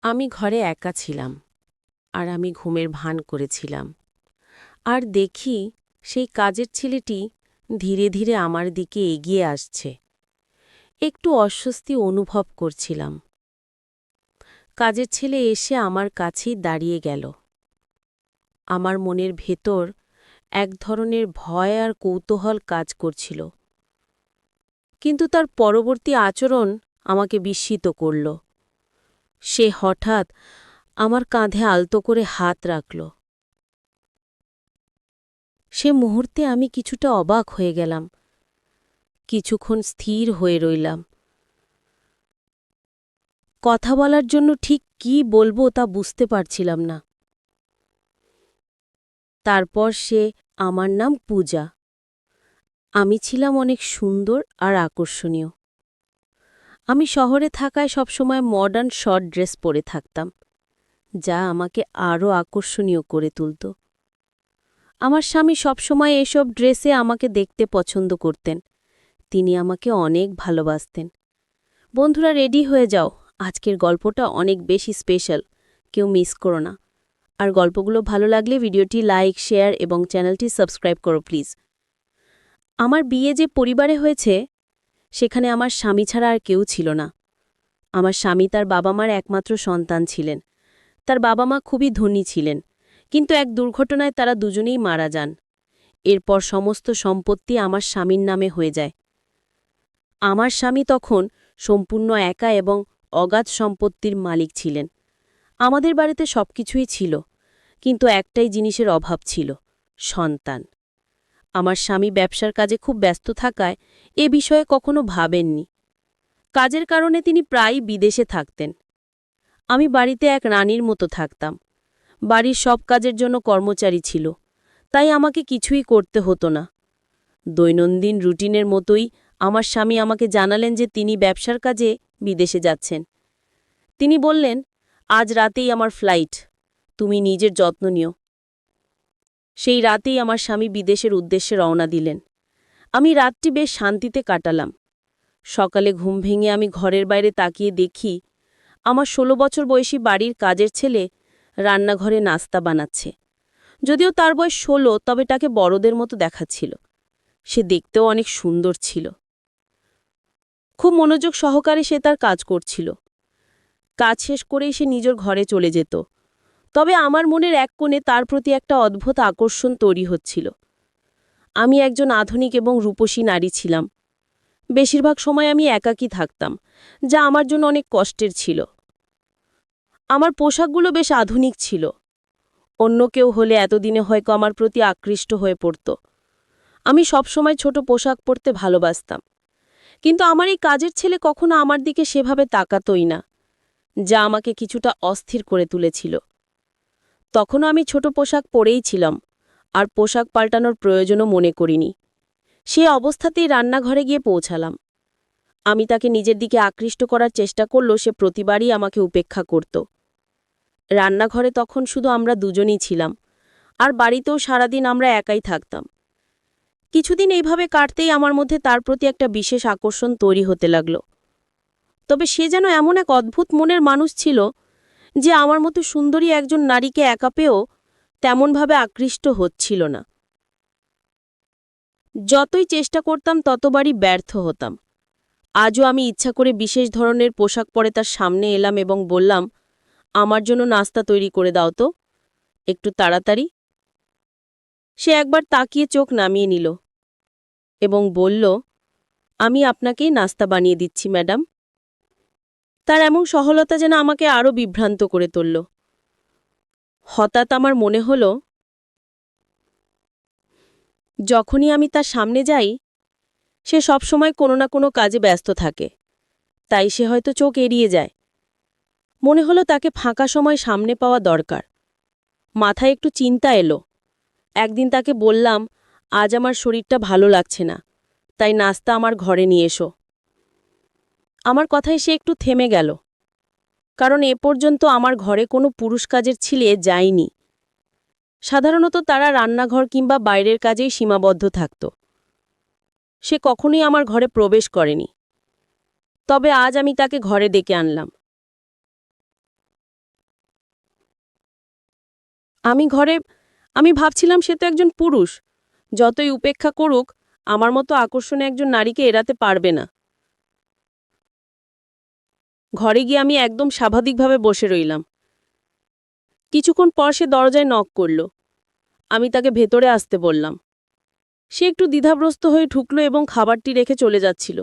আমি ঘরে একা ছিলাম, আর আমি ঘুমের ভান করেছিলাম। আর দেখি সেই কাজের ছেলেটি ধীরে ধীরে আমার দিকে এগিয়ে আসছে। একটু অস্বস্তি অনুভব করছিলাম। কাজের ছেলে এসে আমার কাছেই দাঁড়িয়ে গেল। আমার মনের ভেতর এক ধরনের ভয় আর কৌতূহল কাজ করছিল, কিন্তু তার পরবর্তী আচরণ আমাকে বিস্মিত করল। সে হঠাৎ আমার কাঁধে আলতো করে হাত রাখল। সে মুহূর্তে আমি কিছুটা অবাক হয়ে গেলাম। কিছুক্ষণ স্থির হয়ে রইলাম। কথা বলার জন্য ঠিক কী বলবো তা বুঝতে পারছিলাম না। তারপর সে আমার নাম পূজা। আমি ছিলাম অনেক সুন্দর আর আকর্ষণীয়। আমি শহরে থাকায় সবসময় মডার্ন শর্ট ড্রেস পরে থাকতাম, যা আমাকে আরও আকর্ষণীয় করে তুলত। আমার স্বামী সবসময় এসব ড্রেসে আমাকে দেখতে পছন্দ করতেন। তিনি আমাকে অনেক ভালোবাসতেন। বন্ধুরা, রেডি হয়ে যাও, আজকের গল্পটা অনেক বেশি স্পেশাল, কেউ মিস করো না। আর গল্পগুলো ভালো লাগলে ভিডিওটি লাইক, শেয়ার এবং চ্যানেলটি সাবস্ক্রাইব করো প্লিজ। আমার বিয়ে যে পরিবারে হয়েছে, সেখানে আমার স্বামী ছাড়া আর কেউ ছিল না। আমার স্বামী তার বাবা মার একমাত্র সন্তান ছিলেন। তার বাবা মা খুবই ধনী ছিলেন, কিন্তু এক দুর্ঘটনায় তারা দুজনেই মারা যান। এরপর সমস্ত সম্পত্তি আমার স্বামীর নামে হয়ে যায়। আমার স্বামী তখন সম্পূর্ণ একা এবং অগাধ সম্পত্তির মালিক ছিলেন। আমাদের বাড়িতে সবকিছুই ছিল, কিন্তু একটাই জিনিসের অভাব ছিল, সন্তান। আমার স্বামী ব্যবসার কাজে খুব ব্যস্ত থাকায় এ বিষয়ে কখনো ভাবেননি। কাজের কারণে তিনি প্রায়ই বিদেশে থাকতেন। আমি বাড়িতে এক রানীর মতো থাকতাম। বাড়ির সব কাজের জন্য কর্মচারী ছিল, তাই আমাকে কিছুই করতে হতো না। দৈনন্দিন রুটিনের মতোই আমার স্বামী আমাকে জানালেন যে তিনি ব্যবসার কাজে বিদেশে যাচ্ছেন। তিনি বললেন, আজ রাতেই আমার ফ্লাইট, তুমি নিজের যত্ন নিও। সেই রাতেই আমার স্বামী বিদেশের উদ্দেশ্যে রওনা দিলেন। আমি রাতটি বেশ শান্তিতে কাটালাম। সকালে ঘুম ভেঙে আমি ঘরের বাইরে তাকিয়ে দেখি আমার ১৬ বছর বয়সী বাড়ির কাজের ছেলে রান্নাঘরে নাস্তা বানাচ্ছে। যদিও তার বয়স ১৬, তবে তাকে বড়দের মতো দেখাচ্ছিল। সে দেখতেও অনেক সুন্দর ছিল। খুব মনোযোগ সহকারে সে তার কাজ করছিল। কাজ শেষ করেই সে নিজের ঘরে চলে যেত। তবে আমার মনের এক কোণে তার প্রতি একটা অদ্ভুত আকর্ষণ তৈরি হচ্ছিল। আমি একজন আধুনিক এবং রূপসী নারী ছিলাম। বেশিরভাগ সময় আমি একাকী থাকতাম, যা আমার জন্য অনেক কষ্টের ছিল। আমার পোশাকগুলো বেশ আধুনিক ছিল। অন্য কেউ হলে এতদিনে হয়তো আমার প্রতি আকৃষ্ট হয়ে পড়ত। আমি সবসময় ছোট পোশাক পরতে ভালোবাসতাম, কিন্তু আমার এই কাজের ছেলে কখনো আমার দিকে সেভাবে তাকাতই না, যা আমাকে কিছুটা অস্থির করে তুলেছিল। তখনও আমি ছোট পোশাক পরেই ছিলাম, আর পোশাক পাল্টানোর প্রয়োজনও মনে করিনি। সে অবস্থাতেই রান্নাঘরে গিয়ে পৌঁছালাম। আমি তাকে নিজের দিকে আকৃষ্ট করার চেষ্টা করলেও সে প্রতিবারই আমাকে উপেক্ষা করত। রান্নাঘরে তখন শুধু আমরা দুজনই ছিলাম, আর বাড়িতেও সারাদিন আমরা একাই থাকতাম। কিছুদিন এইভাবে কাটতেই আমার মধ্যে তার প্রতি একটা বিশেষ আকর্ষণ তৈরি হতে লাগল। তবে সে যেন এমন এক অদ্ভুত মনের মানুষ ছিল যে আমার মতো সুন্দরী একজন নারীকে একা পেয়েও তেমনভাবে আকৃষ্ট হচ্ছিল না। যতই চেষ্টা করতাম ততবারই ব্যর্থ হতাম। আজও আমি ইচ্ছা করে বিশেষ ধরনের পোশাক পরে তার সামনে এলাম এবং বললাম, আমার জন্য নাস্তা তৈরি করে দাও তো, একটু তাড়াতাড়ি। সে একবার তাকিয়ে চোখ নামিয়ে নিল এবং বলল, আমি আপনাকেই নাস্তা বানিয়ে দিচ্ছি ম্যাডাম। তার এমন সহলতা যেন আমাকে আরও বিভ্রান্ত করে তুলল। হঠাৎ আমার মনে হল, যখনই আমি তার সামনে যাই, সে সবসময় কোনো না কোনো কাজে ব্যস্ত থাকে, তাই সে হয়তো চোখ এড়িয়ে যায়। মনে হলো তাকে ফাঁকা সময় সামনে পাওয়া দরকার। মাথায় একটু চিন্তা এলো। একদিন তাকে বললাম, আজ আমার শরীরটা ভালো লাগছে না, তাই নাস্তা আমার ঘরে নিয়ে এসো। আমার কথায় সে একটু থেমে গেল, কারণ এ পর্যন্ত আমার ঘরে কোনো পুরুষ কাজের ছেলে যায়নি। সাধারণত তারা রান্নাঘর কিংবা বাইরের কাজেই সীমাবদ্ধ থাকত। সে কখনোই আমার ঘরে প্রবেশ করেনি। তবে আজ আমি তাকে ঘরে ডেকে আনলাম। আমি ভাবছিলাম সে তো একজন পুরুষ, যতই উপেক্ষা করুক আমার মতো আকর্ষণে একজন নারীকে এড়াতে পারবে না। ঘরে গিয়ে আমি একদম স্বাভাবিকভাবে বসে রইলাম। কিছুক্ষণ পর সে দরজায় নক করল। আমি তাকে ভেতরে আসতে বললাম। সে একটু দ্বিধাগ্রস্ত হয়ে ঢুকল এবং খাবারটি রেখে চলে যাচ্ছিল।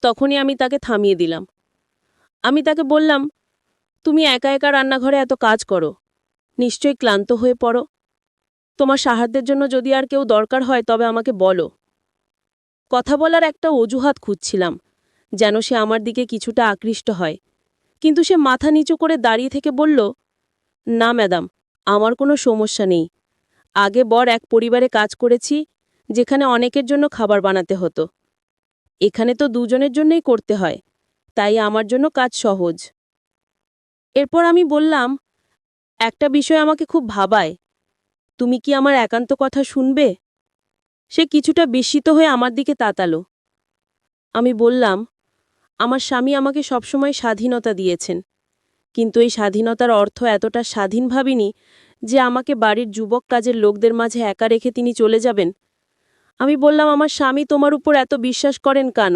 তখনই আমি তাকে থামিয়ে দিলাম। আমি তাকে বললাম, তুমি একা একা রান্নাঘরে এত কাজ করো, নিশ্চয়ই ক্লান্ত হয়ে পড়ো। তোমার সাহায্যের জন্য যদি আর কেউ দরকার হয় তবে আমাকে বলো। কথা বলার একটা অজুহাত খুঁজছিলাম, যেন সে আমার দিকে কিছুটা আকৃষ্ট হয়, কিন্তু সে মাথা নিচু করে দাঁড়িয়ে থেকে বলল, না ম্যাডাম, আমার কোনো সমস্যা নেই। আগে এক পরিবারে কাজ করেছি, যেখানে অনেকের জন্য খাবার বানাতে হতো। এখানে তো দুজনের জন্যই করতে হয়, তাই আমার জন্য কাজ সহজ। এরপর আমি বললাম, একটা বিষয় আমাকে খুব ভাবায়, তুমি কি আমার একান্ত কথা শুনবে? সে কিছুটা বিস্মিত হয়ে আমার দিকে তাকালো। আমি বললাম, আমার স্বামী আমাকে সবসময় স্বাধীনতা দিয়েছেন, কিন্তু এই স্বাধীনতার অর্থ এতটা স্বাধীন ভাবিনি যে আমাকে বাড়ির যুবক কাজের লোকদের মাঝে একা রেখে তিনি চলে যাবেন। আমি বললাম, আমার স্বামী তোমার উপর এত বিশ্বাস করেন কেন?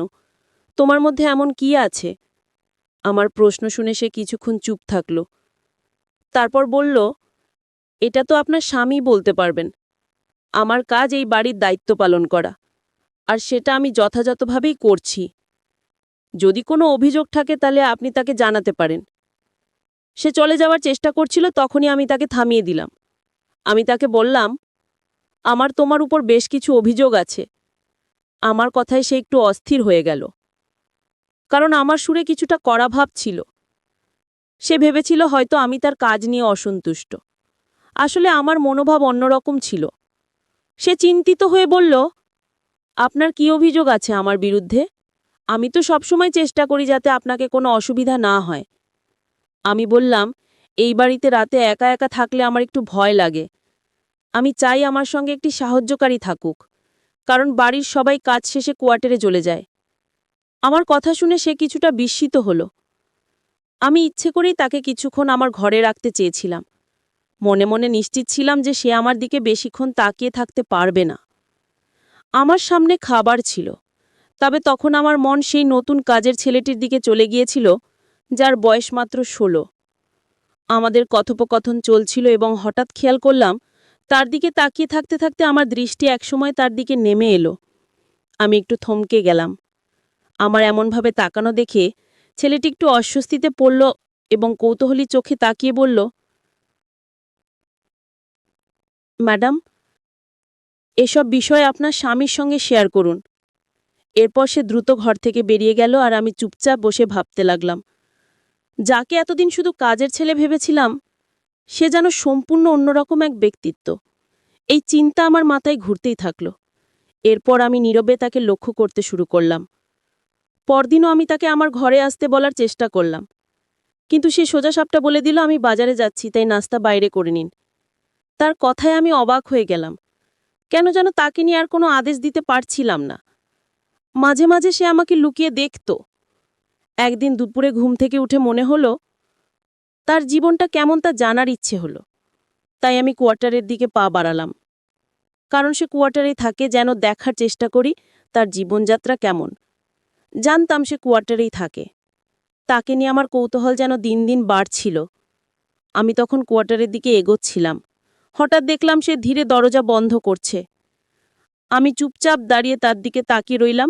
তোমার মধ্যে এমন কি আছে? আমার প্রশ্ন শুনে সে কিছুক্ষণ চুপ থাকল। তারপর বলল, এটা তো আপনার স্বামী বলতে পারবেন। আমার কাজ এই বাড়ির দায়িত্ব পালন করা, আর সেটা আমি যথাযথভাবেই করছি। যদি কোনো অভিযোগ থাকে তাহলে আপনি তাকে জানাতে পারেন। সে চলে যাওয়ার চেষ্টা করছিল, তখনই আমি তাকে থামিয়ে দিলাম। আমি তাকে বললাম, আমার তোমার উপর বেশ কিছু অভিযোগ আছে। আমার কথায় সে একটু অস্থির হয়ে গেল, কারণ আমার সুরে কিছুটা কড়া ভাব ছিল। সে ভেবেছিল হয়তো আমি তার কাজ নিয়ে অসন্তুষ্ট। আসলে আমার মনোভাব অন্যরকম ছিল। সে চিন্তিত হয়ে বলল, আপনার কি অভিযোগ আছে আমার বিরুদ্ধে? আমি তো সবসময় চেষ্টা করি যাতে আপনাকে কোনো অসুবিধা না হয়। আমি বললাম, এই বাড়িতে রাতে একা একা থাকলে আমার একটু ভয় লাগে। আমি চাই আমার সঙ্গে একটি সাহায্যকারী থাকুক, কারণ বাড়ির সবাই কাজ শেষে কোয়ার্টারে চলে যায়। আমার কথা শুনে সে কিছুটা বিস্মিত হল। আমি ইচ্ছে করেই তাকে কিছুক্ষণ আমার ঘরে রাখতে চেয়েছিলাম। মনে মনে নিশ্চিত ছিলাম যে সে আমার দিকে বেশিক্ষণ তাকিয়ে থাকতে পারবে না। আমার সামনে খাবার ছিল, তবে তখন আমার মন সেই নতুন কাজের ছেলেটির দিকে চলে গিয়েছিল, যার বয়স মাত্র 16। আমাদের কথোপকথন চলছিল এবং হঠাৎ খেয়াল করলাম তার দিকে তাকিয়ে থাকতে থাকতে আমার দৃষ্টি একসময় তার দিকে নেমে এলো। আমি একটু থমকে গেলাম। আমার এমনভাবে তাকানো দেখে ছেলেটি একটু অস্বস্তিতে পড়ল এবং কৌতূহলী চোখে তাকিয়ে বলল, ম্যাডাম, এসব বিষয় আপনার স্বামীর সঙ্গে শেয়ার করুন। এরপর সে দ্রুত ঘর থেকে বেরিয়ে গেল আর আমি চুপচাপ বসে ভাবতে লাগলাম, যাকে এতদিন শুধু কাজের ছেলে ভেবেছিলাম, সে যেন সম্পূর্ণ অন্যরকম এক ব্যক্তিত্ব। এই চিন্তা আমার মাথায় ঘুরতেই থাকল। এরপর আমি নীরবে তাকে লক্ষ্য করতে শুরু করলাম। পরদিনও আমি তাকে আমার ঘরে আসতে বলার চেষ্টা করলাম, কিন্তু সে সোজাসাপটা বলে দিল, আমি বাজারে যাচ্ছি, তাই নাস্তা বাইরে করে নিন। তার কথায় আমি অবাক হয়ে গেলাম। কেন যেন তাকে নিয়ে আর কোনো আদেশ দিতে পারছিলাম না। মাঝে মাঝে সে আমাকে লুকিয়ে দেখত। একদিন দুপুরে ঘুম থেকে উঠে মনে হলো তার জীবনটা কেমন তা জানার ইচ্ছে হলো। তাই আমি কোয়ার্টারের দিকে পা বাড়ালাম, কারণ সে কোয়ার্টারে থাকে, যেন দেখার চেষ্টা করি তার জীবনযাত্রা কেমন। জানতাম সে কোয়ার্টারেই থাকে। তাকে নিয়ে আমার কৌতূহল যেন দিন দিন বাড়ছিল। আমি তখন কোয়ার্টারের দিকে এগোচ্ছিলাম। হঠাৎ দেখলাম সে ধীরে দরজা বন্ধ করছে। আমি চুপচাপ দাঁড়িয়ে তার দিকে তাকিয়ে রইলাম।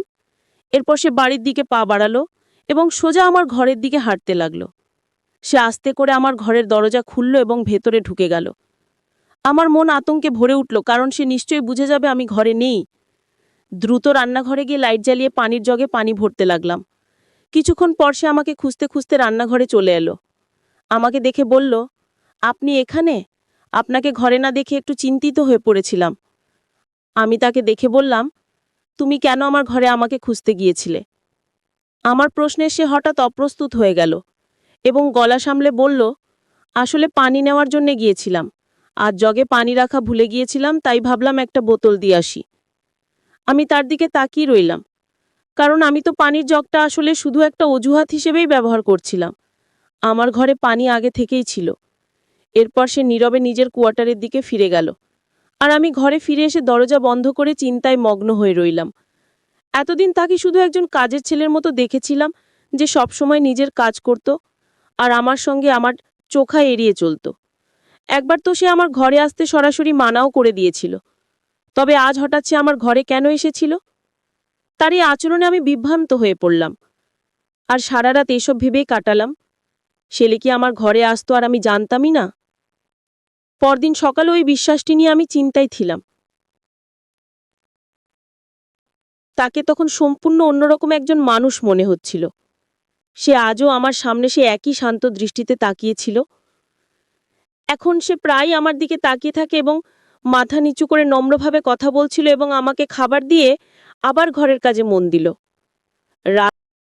এরপর সে বাড়ির দিকে পা বাড়ালো এবং সোজা আমার ঘরের দিকে হাঁটতে লাগল। সে আস্তে করে আমার ঘরের দরজা খুলল এবং ভেতরে ঢুকে গেল। আমার মন আতঙ্কে ভরে উঠল, কারণ সে নিশ্চয়ই বুঝে যাবে আমি ঘরে নেই। দ্রুত রান্নাঘরে গিয়ে লাইট জ্বালিয়ে পানির জগে পানি ভরতে লাগলাম। কিছুক্ষণ পর সে আমাকে খুঁজতে খুঁজতে রান্নাঘরে চলে এলো। আমাকে দেখে বলল, আপনি এখানে? আপনাকে ঘরে না দেখে একটু চিন্তিত হয়ে পড়েছিলাম। আমি তাকে দেখে বললাম, তুমি কেন আমার ঘরে আমাকে খুঁজতে গিয়েছিলে? আমার প্রশ্নে সে হঠাৎ অপ্রস্তুত হয়ে গেল এবং গলা সামলে বলল, আসলে পানি নেওয়ার জন্য গিয়েছিলাম। আর জগে পানি রাখা ভুলে গিয়েছিলাম, তাই ভাবলাম একটা বোতল দিয়ে আসি। আমি তার দিকে তাকিয়ে রইলাম, কারণ আমি তো পানির জগটা আসলে শুধু একটা অজুহাত হিসেবেই ব্যবহার করছিলাম। আমার ঘরে পানি আগে থেকেই ছিল। এরপর সে নীরবে নিজের কোয়ার্টারের দিকে ফিরে গেল, আর আমি ঘরে ফিরে এসে দরজা বন্ধ করে চিন্তায় মগ্ন হয়ে রইলাম। এতদিন তাকে শুধু একজন কাজের ছেলের মতো দেখেছিলাম, যে সবসময় নিজের কাজ করত আর আমার সঙ্গে আমার চোখা এড়িয়ে চলত। একবার তো সে আমার ঘরে আসতে সরাসরি মানাও করে দিয়েছিল, তবে আজ হঠাৎ সে আমার ঘরে কেন এসেছিল? তার এই আচরণে আমি বিভ্রান্ত হয়ে পড়লাম, আর সারা রাত এসব ভেবেই কাটালাম। ছেলে কি আমার ঘরে আসতো আর আমি জানতামই না? পরদিন সকালে ওই বিশ্বাসটি নিয়ে আমি চিন্তায় ছিলাম। তাকে তখন সম্পূর্ণ অন্যরকম একজন মানুষ মনে হচ্ছিল। সে আজও আমার সামনে সে একই শান্ত দৃষ্টিতে তাকিয়েছিল। এখন সে প্রায় আমার দিকে তাকিয়ে থাকে এবং মাথা নিচু করে নম্রভাবে কথা বলছিল এবং আমাকে খাবার দিয়ে আবার ঘরের কাজে মন দিল।